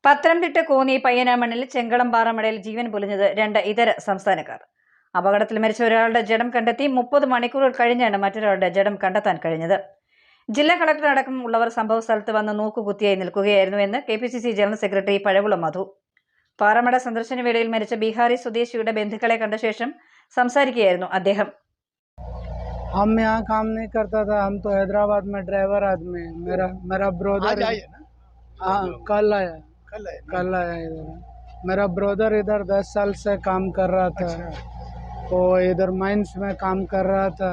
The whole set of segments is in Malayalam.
പത്തനംതിട്ട കോന്നി പയ്യനാമണ്ണിൽ ചെങ്കളം പാറമടയിൽ ജീവൻ പൊലിഞ്ഞത് 2 ഇതര സംസ്ഥാനക്കാർ. അപകടത്തിൽ മരിച്ച ഒരാളുടെ ജഡം കണ്ടെത്തി 30 മണിക്കൂറുകൾ കഴിഞ്ഞാണ് മറ്റൊരാളുടെ ജഡം കണ്ടെത്താൻ കഴിഞ്ഞത്. ജില്ലാ കളക്ടർ അടക്കം ഉള്ളവർ സംഭവ സ്ഥലത്ത് വന്ന് നോക്കുകുത്തിയായി നിൽക്കുകയായിരുന്നുവെന്ന് KPCC ജനറൽ സെക്രട്ടറി പഴകുളം മധു. പാറമട സന്ദർശന വേളയിൽ മരിച്ച ബീഹാറി സ്വദേശിയുടെ ബന്ധുക്കളെ കണ്ട ശേഷം സംസാരിക്കുകയായിരുന്നു അദ്ദേഹം. हम यहाँ काम नहीं करता था, हम तो हैदराबाद में ड्राइवर आदमी। मेरा ब्रदर हाँ कल आया इधर। मेरा ब्रदर इधर 10 साल से काम कर रहा था। वो इधर माइंस में काम कर रहा था।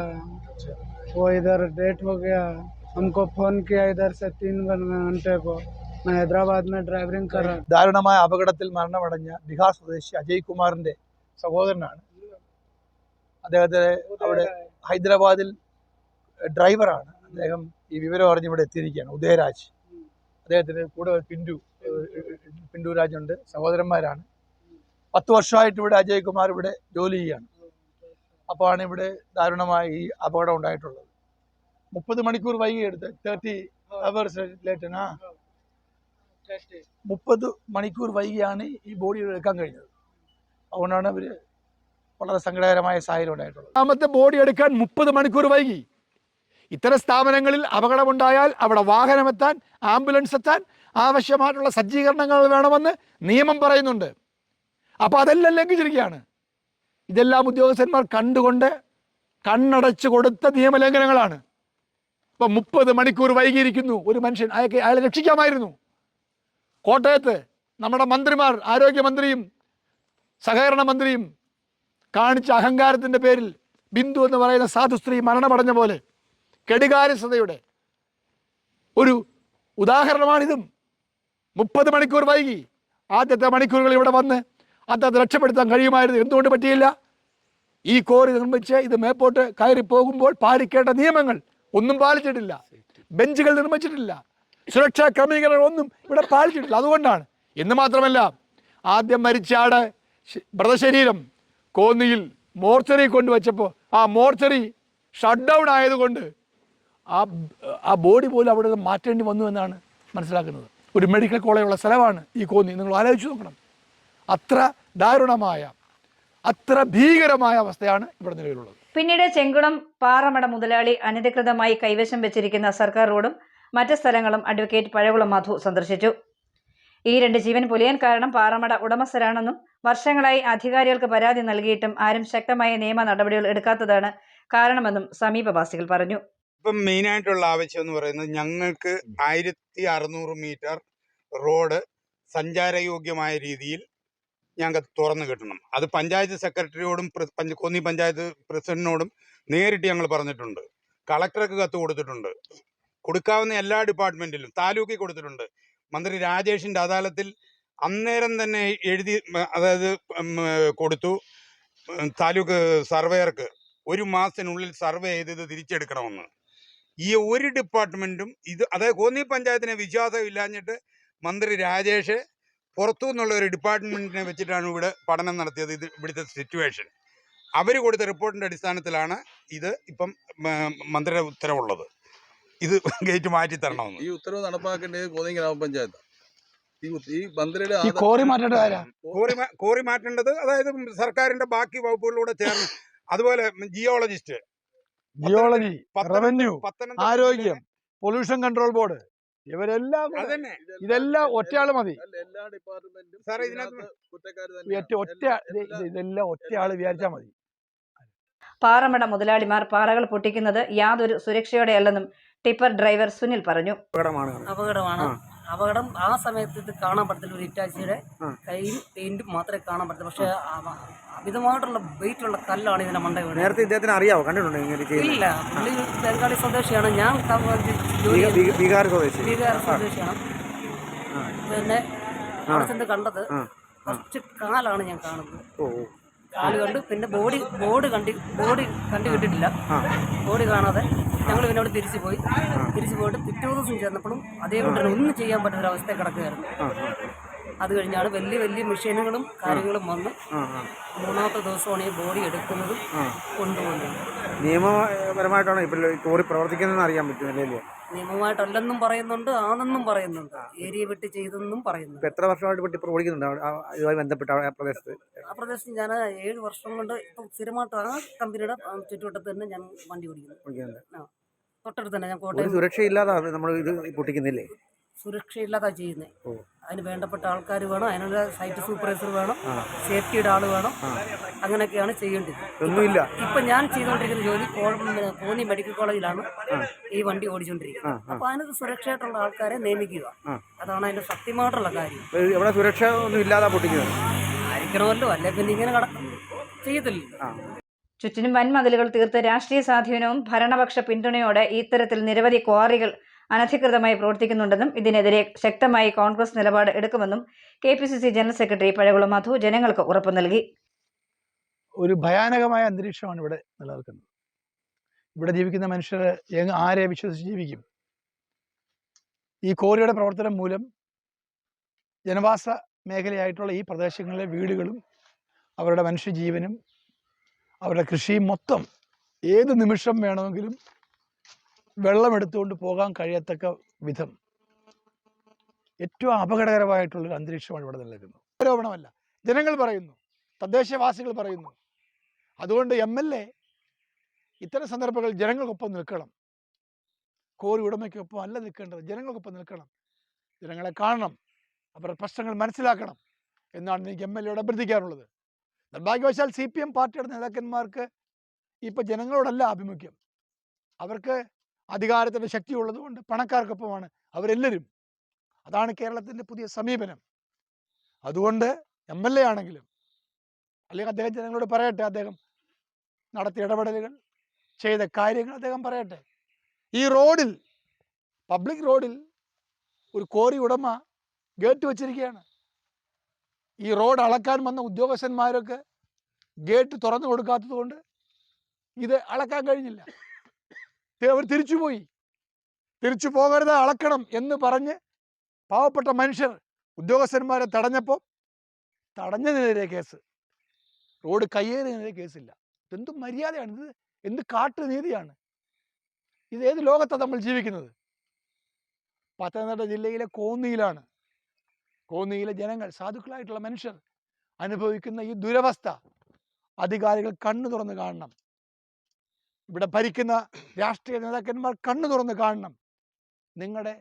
वो इधर डेट हो गया, हमको फोन किया इधर से 3 घंटे को। मैं हैदराबाद में ड्राइविंग कर रहा था. ദാരുണമായ അപകടത്തിൽ മരണമടഞ്ഞ ബീഹാർ സ്വദേശി അജയ് കുമാറിന്റെ സഹോദരനാണ്. അദ്ദേഹത്തെ അവിടെ ഹൈദരാബാദിൽ ഡ്രൈവറാണ്. അദ്ദേഹം ഈ വിവരം അറിഞ്ഞ് ഇവിടെ എത്തിയിരിക്കുകയാണ്. ഉദയരാജ്, അദ്ദേഹത്തിന് കൂടെ പിണ്ടു രാജുണ്ട്, സഹോദരന്മാരാണ്. 10 വർഷമായിട്ട് ഇവിടെ അജയ് കുമാർ ഇവിടെ ജോലി ചെയ്യുകയാണ്. അപ്പോഴാണ് ഇവിടെ ദാരുണമായി ഈ അപകടം ഉണ്ടായിട്ടുള്ളത്. 30 മണിക്കൂർ വൈകിയെടുത്ത് 30 hours ലേറ്റനാ 30 മണിക്കൂർ വൈകിയാണ് ഈ ബോഡി എടുക്കാൻ കഴിഞ്ഞത്. അതുകൊണ്ടാണ് ഇവർ വളരെ സങ്കടകരമായ സാഹചര്യം ഉണ്ടായിട്ടുള്ളത്. രണ്ടാമത്തെ ബോഡി എടുക്കാൻ 30 മണിക്കൂർ വൈകി. ഇത്തരം സ്ഥാപനങ്ങളിൽ അപകടമുണ്ടായാൽ അവിടെ വാഹനമെത്താൻ, ആംബുലൻസ് എത്താൻ ആവശ്യമായിട്ടുള്ള സജ്ജീകരണങ്ങൾ വേണമെന്ന് നിയമം പറയുന്നുണ്ട്. അപ്പോൾ അതെല്ലാം ലംഘിച്ചിരിക്കുകയാണ്. ഇതെല്ലാം ഉദ്യോഗസ്ഥന്മാർ കണ്ടുകൊണ്ട് കണ്ണടച്ചു കൊടുത്ത നിയമലംഘനങ്ങളാണ്. ഇപ്പം 30 മണിക്കൂർ വൈകിയിരിക്കുന്നു. ഒരു മനുഷ്യൻ അയാളെ രക്ഷിക്കാമായിരുന്നു. കോട്ടയത്ത് നമ്മുടെ മന്ത്രിമാർ, ആരോഗ്യമന്ത്രിയും സഹകരണ മന്ത്രിയും കാണിച്ച അഹങ്കാരത്തിൻ്റെ പേരിൽ ബിന്ദു എന്ന് പറയുന്ന സാധു സ്ത്രീ മരണമടഞ്ഞ പോലെ കെടുകാര്യസ്ഥതയുടെ ഒരു ഉദാഹരണമാണിതും. 30 മണിക്കൂർ വൈകി. ആദ്യത്തെ മണിക്കൂറുകൾ ഇവിടെ വന്ന് അദ്ദേഹത്തെ രക്ഷപ്പെടുത്താൻ കഴിയുമായിരുന്നു. എന്തുകൊണ്ട് പറ്റിയില്ല? ഈ കോറി നിർമ്മിച്ച് ഇത് മേപ്പോട്ട് കയറി പോകുമ്പോൾ പാലിക്കേണ്ട നിയമങ്ങൾ ഒന്നും പാലിച്ചിട്ടില്ല. ബെഞ്ചുകൾ നിർമ്മിച്ചിട്ടില്ല. സുരക്ഷാ ക്രമീകരണങ്ങളൊന്നും ഇവിടെ പാലിച്ചിട്ടില്ല. അതുകൊണ്ടാണ്. എന്ന് മാത്രമല്ല, ആദ്യം മരിച്ചയാളുടെ മൃതശരീരം കോന്നിയിൽ മോർച്ചറി കൊണ്ടുവച്ചപ്പോൾ ആ മോർച്ചറി ഷട്ട് ഡൗൺ ആയതുകൊണ്ട് ആ ബോഡി പോലും അവിടെ നിന്ന് മാറ്റേണ്ടി വന്നു എന്നാണ് മനസ്സിലാക്കുന്നത്. ഒരു മെഡിക്കൽ കോളേജുള്ള സ്ഥലമാണ് ഈ കോന്നി. നിങ്ങൾ ആലോചിച്ച് നോക്കണം. അത്ര ദാരുണമായ, അത്ര ഭീകരമായ അവസ്ഥയാണ് ഇവിടെ നിലവിലുള്ളത്. പിന്നീട് ചെങ്കുളം പാറമട മുതലാളി അനധികൃതമായി കൈവശം വെച്ചിരിക്കുന്ന സർക്കാർ റോഡും മറ്റ് സ്ഥലങ്ങളും അഡ്വക്കേറ്റ് പഴകുളം മധു സന്ദർശിച്ചു. ഈ 2 ജീവൻ പൊലിയാൻ കാരണം പാറമട ഉടമസ്ഥരാണെന്നും വർഷങ്ങളായി അധികാരികൾക്ക് പരാതി നൽകിയിട്ടും ആരും ശക്തമായ നിയമ നടപടികൾ എടുക്കാത്തതാണ് കാരണമെന്നും സമീപവാസികൾ പറഞ്ഞു. ഇപ്പം മെയിനായിട്ടുള്ള ആവശ്യം എന്ന് പറയുന്നത്, ഞങ്ങൾക്ക് 1600 മീറ്റർ റോഡ് സഞ്ചാരയോഗ്യമായ രീതിയിൽ ഞങ്ങൾക്ക് തുറന്നു കിട്ടണം. അത് പഞ്ചായത്ത് സെക്രട്ടറിയോടും കോന്നി പഞ്ചായത്ത് പ്രസിഡന്റിനോടും നേരിട്ട് ഞങ്ങൾ പറഞ്ഞിട്ടുണ്ട്. കളക്ടർക്ക് കത്ത് കൊടുത്തിട്ടുണ്ട്. കൊടുക്കാവുന്ന എല്ലാ ഡിപ്പാർട്ട്മെന്റിലും താലൂക്കിൽ കൊടുത്തിട്ടുണ്ട്. മന്ത്രി രാജേഷിൻ്റെ അദാലത്തിൽ അന്നേരം തന്നെ എഴുതി, അതായത് കൊടുത്തു. താലൂക്ക് സർവേയർക്ക് 1 മാസത്തിനുള്ളിൽ സർവേ ചെയ്ത് ഇത് തിരിച്ചെടുക്കണമെന്ന്. ഈ ഒരു ഡിപ്പാർട്ട്മെൻറ്റും അതായത് കോന്നി പഞ്ചായത്തിനെ വിശ്വാസം ഇല്ലാഞ്ഞിട്ട് മന്ത്രി രാജേഷ് പുറത്തു നിന്നുള്ള ഒരു ഡിപ്പാർട്ട്മെൻറ്റിനെ വെച്ചിട്ടാണ് ഇവിടെ പഠനം നടത്തിയത്. ഇത് ഇവിടുത്തെ സിറ്റുവേഷൻ അവർ കൊടുത്ത റിപ്പോർട്ടിൻ്റെ അടിസ്ഥാനത്തിലാണ് ഇത് ഇപ്പം മന്ത്രിയുടെ ഉത്തരവുള്ളത്. ഇത് ഗേറ്റ് മാറ്റി തരണമെന്ന്. ഈ ഉത്തരവ് നടപ്പാക്കേണ്ടത് കോന്നി ഗ്രാമപഞ്ചായത്ത്. കോറി മാറ്റേണ്ടത് അതായത് സർക്കാരിന്റെ ബാക്കി വകുപ്പുകളിലൂടെ ചേർന്ന്, അതുപോലെ ജിയോളജി, റവന്യൂ, ആരോഗ്യം, പൊല്യൂഷൻ കൺട്രോൾ ബോർഡ്, ഇവരെല്ലാം ഇതെല്ലാം ഒറ്റയാൾ മതി. എല്ലാ ഡിപ്പാർട്ട്മെന്റും ഇതെല്ലാം ഒറ്റയാൾ വിചാരിച്ചാൽ മതി. പാറമട മുതലാളിമാർ പാറകൾ പൊട്ടിക്കുന്നത് യാതൊരു സുരക്ഷയോടെയല്ലെന്നും ടിപ്പർ ഡ്രൈവർ സുനിൽ പറഞ്ഞു. അപകടം ആ സമയത്ത് ഇത് കാണാൻ പറ്റത്തില്ല. ഒരു ഇറ്റാച്ചിയുടെ കയ്യും പെയിന്റും മാത്രമേ കാണാൻ പറ്റത്തില്ല. പക്ഷെ അമിതമായിട്ടുള്ള വെയിറ്റുള്ള കല്ലാണ് ഇതിന്റെ മണ്ട വീട്. നേരത്തെ ഇദ്ദേഹത്തിന് അറിയാവോ, കണ്ടിട്ടുണ്ടോ? ഇല്ല, പുള്ളി ബംഗാളി സ്വദേശിയാണ്. ഞാൻ ബീഹാർ സ്വദേശിയാണ്. പിന്നെ അവിടെ ചെന്ന് കണ്ടത് കുറച്ച് കാലാണ് ഞാൻ കാണുന്നത്. കാല് കണ്ടു. പിന്നെ ബോർഡ് കണ്ടു കിട്ടിയിട്ടില്ല. ബോഡി കാണാതെ ഞങ്ങൾ പിന്നെ അവിടെ തിരിച്ചു പോയിട്ട് പിറ്റേ ദിവസം ചെന്നപ്പോഴും അതേപോലെ ഒന്നും ചെയ്യാൻ പറ്റുന്ന ഒരവസ്ഥ കിടക്കുകയായിരുന്നു. അത് കഴിഞ്ഞാണ് വലിയ വലിയ മെഷീനുകളും കാര്യങ്ങളും വന്ന് ആ ആ മൂന്നാമത്തെ ദിവസമാണ് ഈ ബോഡി എടുക്കുന്നതും ആ കൊണ്ടുപോകുന്നതും. നിയമപരമായിട്ടാണോ ഇപ്പോൾ കോറി പ്രവർത്തിക്കുന്നതെന്ന് അറിയാൻ പറ്റുമല്ലേ? നിയമമായിട്ടല്ലെന്നും പറയുന്നുണ്ട്, ആണെന്നും പറയുന്നുണ്ട്, ഏരിയ വിട്ട് ചെയ്തെന്നും പറയുന്നുണ്ട്. ഇപ്പോൾ എത്ര വർഷമായിട്ട് ഇപ്പോൾ ടിപ്പർ ഓടിക്കുന്നുണ്ട് ഇതുമായി ബന്ധപ്പെട്ട് ആ പ്രദേശത്ത്? ആ പ്രദേശത്ത് ഞാൻ 7 വർഷം കൊണ്ട് ഇപ്പം സ്ഥിരമായിട്ട് ആ കമ്പനിയുടെ ചുറ്റുവട്ടത്ത് തന്നെ ഞാൻ വണ്ടി ഓടിക്കുന്നു. ഓടിക്കുന്നുണ്ട്. ആ, തൊട്ടടുത്ത് തന്നെ. ഞാൻ ഒരു കോട്ടയം സുരക്ഷയില്ലാതാണ് നമ്മൾ ഇത് പൊട്ടിക്കുന്നില്ലേ? സുരക്ഷയില്ലാതാ ചെയ്യുന്നത്. ഓ അതിന് വേണ്ടപ്പെട്ട ആൾക്കാർ വേണം, അതിനുള്ള സൈറ്റ് സൂപ്പർവൈസർ വേണം, ആ സേഫ്റ്റിയുടെ ആൾ വേണം, ആ അങ്ങനെയൊക്കെയാണ് ചെയ്യേണ്ടത്. ഒന്നുമില്ല. ഇപ്പം ഞാൻ ചെയ്തുകൊണ്ടിരിക്കുന്ന ജോലി കോന്നി മെഡിക്കൽ കോളേജിലാണ് ആ ഈ വണ്ടി ഓടിച്ചുകൊണ്ടിരിക്കുന്നത്. ആ ആ അപ്പോൾ അതിനകത്ത് സുരക്ഷയായിട്ടുള്ള ആൾക്കാരെ നിയമിക്കുക, ആ അതാണ് അതിൻ്റെ സത്യമായിട്ടുള്ള കാര്യം. ഇവിടെ സുരക്ഷ ഒന്നും ഇല്ലാതെ പൊട്ടിക്കുന്നത്? ആയിരിക്കണമല്ലോ, അല്ലെ പിന്നെ ഇങ്ങനെ ചെയ്യത്തില്ലല്ലോ. ആ ചുറ്റിനും വൻമതിലുകൾ തീർത്ത് രാഷ്ട്രീയ സ്വാധീനവും ഭരണപക്ഷ പിന്തുണയോടെ ഇത്തരത്തിൽ നിരവധി ക്വാറികൾ അനധികൃതമായി പ്രവർത്തിക്കുന്നുണ്ടെന്നും ഇതിനെതിരെ ശക്തമായി കോൺഗ്രസ് നിലപാട് എടുക്കുമെന്നും KPCC ജനറൽ സെക്രട്ടറി പഴകുളം മധു ജനങ്ങൾക്ക് ഉറപ്പു നൽകി. ഒരു ഭയാനകമായ അന്തരീക്ഷമാണ് ഇവിടെ നിലനിൽക്കുന്നത്. ഇവിടെ ജീവിക്കുന്ന മനുഷ്യർ ആരെ വിശ്വസിച്ച് ജീവിക്കും? ഈ കോറിയുടെ പ്രവർത്തനം മൂലം ജനവാസ മേഖലയായിട്ടുള്ള ഈ പ്രദേശങ്ങളിലെ വീടുകളും അവരുടെ മനുഷ്യജീവനും അവരുടെ കൃഷിയും മൊത്തം ഏത് നിമിഷം വേണമെങ്കിലും വെള്ളമെടുത്തുകൊണ്ട് പോകാൻ കഴിയത്തക്ക വിധം ഏറ്റവും അപകടകരമായിട്ടുള്ളൊരു അന്തരീക്ഷമാണ് ഇവിടെ നിലനിൽക്കുന്നത്. ആരോപണമല്ല, ജനങ്ങൾ പറയുന്നു, തദ്ദേശവാസികൾ പറയുന്നു. അതുകൊണ്ട് MLA ഇത്തരം സന്ദർഭങ്ങളിൽ ജനങ്ങൾക്കൊപ്പം നിൽക്കണം. കോറി ഉടമയ്ക്കൊപ്പം അല്ല നിൽക്കേണ്ടത്, ജനങ്ങൾക്കൊപ്പം നിൽക്കണം. ജനങ്ങളെ കാണണം, അവരുടെ പ്രശ്നങ്ങൾ മനസ്സിലാക്കണം എന്നാണ് എനിക്ക് MLAയോട് അഭ്യർത്ഥിക്കാനുള്ളത്. നിർഭാഗ്യവശാൽ CPM പാർട്ടിയുടെ നേതാക്കന്മാർക്ക് ഇപ്പോൾ ജനങ്ങളോടല്ല ആഭിമുഖ്യം. അവർക്ക് അധികാരത്തിൻ്റെ ശക്തി ഉള്ളതുകൊണ്ട് പണക്കാർക്കൊപ്പമാണ് അവരെല്ലാവരും. അതാണ് കേരളത്തിൻ്റെ പുതിയ സമീപനം. അതുകൊണ്ട് MLA ആണെങ്കിലും അല്ലെങ്കിൽ അദ്ദേഹം ജനങ്ങളോട് പറയട്ടെ, അദ്ദേഹം നടത്തിയ ഇടപെടലുകൾ, ചെയ്ത കാര്യങ്ങൾ അദ്ദേഹം പറയട്ടെ. ഈ റോഡിൽ, പബ്ലിക് റോഡിൽ ഒരു കോറി ഉടമ ഗേറ്റ് വച്ചിരിക്കുകയാണ്. ഈ റോഡ് അളക്കാൻ വന്ന ഉദ്യോഗസ്ഥന്മാരൊക്കെ ഗേറ്റ് തുറന്നു കൊടുക്കാത്തത് കൊണ്ട് ഇത് അളക്കാൻ കഴിഞ്ഞില്ല. അവർ തിരിച്ചുപോയി. തിരിച്ചു പോകരുത്, അളക്കണം എന്ന് പറഞ്ഞ് പാവപ്പെട്ട മനുഷ്യർ ഉദ്യോഗസ്ഥന്മാരെ തടഞ്ഞപ്പോൾ തടഞ്ഞതിനെതിരെ കേസ്, റോഡ് കയ്യേറിയതിനെതിരെ കേസില്ല. ഇതെന്ത് മര്യാദയാണ് ഇത്? എന്ത് കാട്ടുനീതിയാണ് ഇത്? ഏത് ലോകത്താണ് നമ്മൾ ജീവിക്കുന്നത്? പത്തനംതിട്ട ജില്ലയിലെ കോന്നിയിലാണ്. കോന്നിയിലെ ജനങ്ങൾ, സാധുക്കളായിട്ടുള്ള മനുഷ്യർ അനുഭവിക്കുന്ന ഈ ദുരവസ്ഥ അധികാരികൾ കണ്ണു തുറന്ന് കാണണം. ഇവിടെ ഭരിക്കുന്ന രാഷ്ട്രീയ നേതാക്കന്മാർ കണ്ണു തുറന്ന് കാണണം. നിങ്ങളുടെ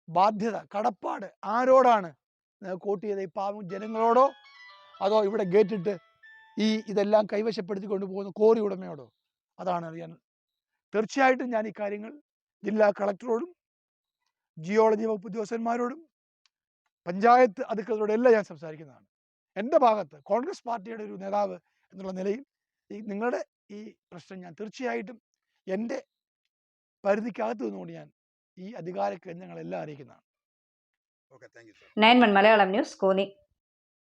ബാധ്യത, കടപ്പാട് ആരോടാണ്? വോട്ട് ചെയ്ത ഈ പാവം ജനങ്ങളോടോ അതോ ഇവിടെ ഗേറ്റിട്ട് ഇതെല്ലാം കൈവശപ്പെടുത്തിക്കൊണ്ട് പോകുന്ന കോറി ഉടമയോടോ? അതാണ് അറിയാൻ. തീർച്ചയായിട്ടും ഞാൻ ഈ കാര്യങ്ങൾ ജില്ലാ കളക്ടറോടും ജിയോളജി വകുപ്പ് ഉദ്യോഗസ്ഥന്മാരോടും പഞ്ചായത്ത് അധികൃതരോടും എല്ലാം ഞാൻ സംസാരിക്കുന്നതാണ്. എൻ്റെ ഭാഗത്ത് കോൺഗ്രസ് പാർട്ടിയുടെ ഒരു നേതാവ് എന്നുള്ള നിലയിൽ നിങ്ങളുടെ ഈ പ്രശ്നം ഞാൻ തീർച്ചയായിട്ടും എൻ്റെ പരിധിക്കകത്ത് നിന്നുകൊണ്ട് ഞാൻ ഈ അധികാര കേന്ദ്രങ്ങളെല്ലാം അറിയിക്കുന്നതാണ്. Okay, thank you. 9 Malayalam news, Konni.